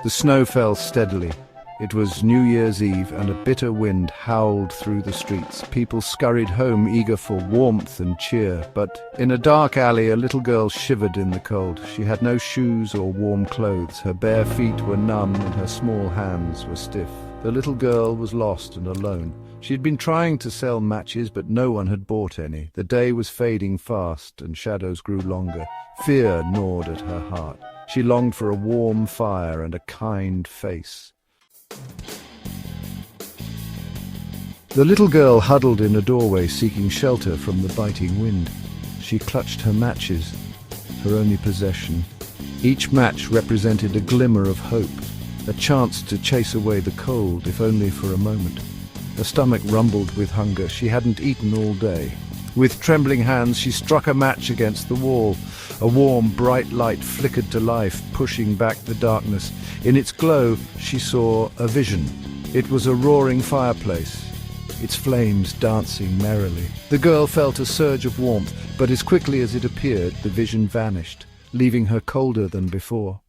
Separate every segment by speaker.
Speaker 1: The snow fell steadily. It was New Year's Eve, and a bitter wind howled through the streets. People scurried home, eager for warmth and cheer. But in a dark alley, a little girl shivered in the cold. She had no shoes or warm clothes. Her bare feet were numb, and her small hands were stiff. The little girl was lost and alone. She had been trying to sell matches, but no one had bought any. The day was fading fast, and shadows grew longer. Fear gnawed at her heart. She longed for a warm fire and a kind face. The little girl huddled in a doorway, seeking shelter from the biting wind. She clutched her matches, her only possession. Each match represented a glimmer of hope, a chance to chase away the cold, if only for a moment. Her stomach rumbled with hunger. She hadn't eaten all day. With trembling hands, she struck a match against the wall. A warm, bright light flickered to life, pushing back the darkness. In its glow, she saw a vision. It was a roaring fireplace, its flames dancing merrily. The girl felt a surge of warmth, but as quickly as it appeared, the vision vanished, leaving her colder than before.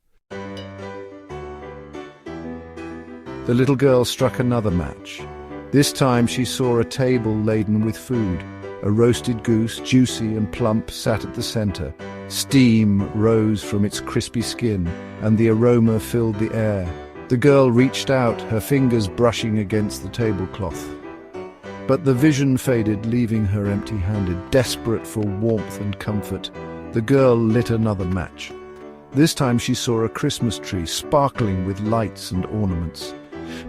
Speaker 1: The little girl struck another match. This time she saw a table laden with food. A roasted goose, juicy and plump, sat at the center. Steam rose from its crispy skin, and the aroma filled the air. The girl reached out, her fingers brushing against the tablecloth. But the vision faded, leaving her empty-handed. Desperate for warmth and comfort, the girl lit another match. This time she saw a Christmas tree, sparkling with lights and ornaments.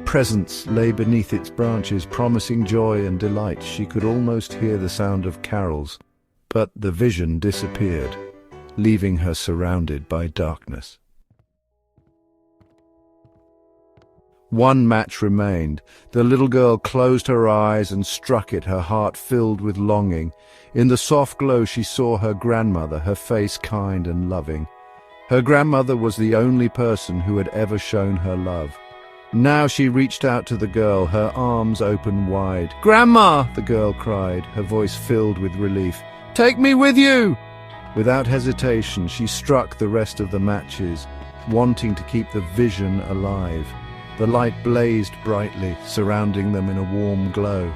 Speaker 1: Presents lay beneath its branches, promising joy and delight. She could almost hear the sound of carols. But the vision disappeared, leaving her surrounded by darkness. One match remained. The little girl closed her eyes and struck it, her heart filled with longing. In the soft glow she saw her grandmother, her face kind and loving. Her grandmother was the only person who had ever shown her love. Now she reached out to the girl, her arms open wide. "Grandma!" the girl cried, her voice filled with relief. "Take me with you!" Without hesitation, she struck the rest of the matches, wanting to keep the vision alive. The light blazed brightly, surrounding them in a warm glow.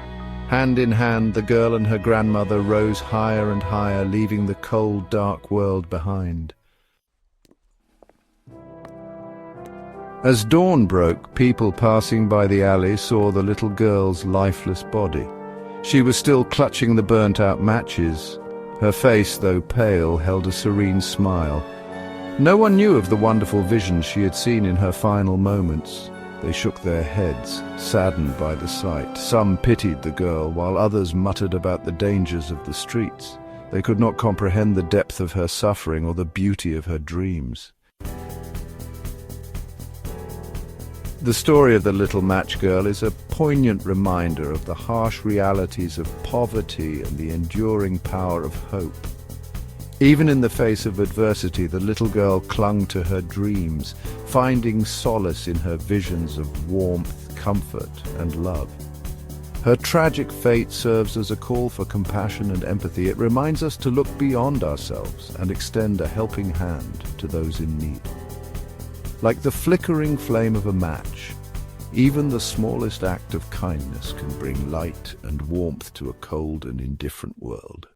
Speaker 1: Hand in hand, the girl and her grandmother rose higher and higher, leaving the cold, dark world behind. As dawn broke, people passing by the alley saw the little girl's lifeless body. She was still clutching the burnt-out matches. Her face, though pale, held a serene smile. No one knew of the wonderful vision she had seen in her final moments. They shook their heads, saddened by the sight. Some pitied the girl, while others muttered about the dangers of the streets. They could not comprehend the depth of her suffering or the beauty of her dreams. The story of the little match girl is a poignant reminder of the harsh realities of poverty and the enduring power of hope. Even in the face of adversity, the little girl clung to her dreams, finding solace in her visions of warmth, comfort, and love. Her tragic fate serves as a call for compassion and empathy. It reminds us to look beyond ourselves and extend a helping hand to those in need. Like the flickering flame of a match, even the smallest act of kindness can bring light and warmth to a cold and indifferent world.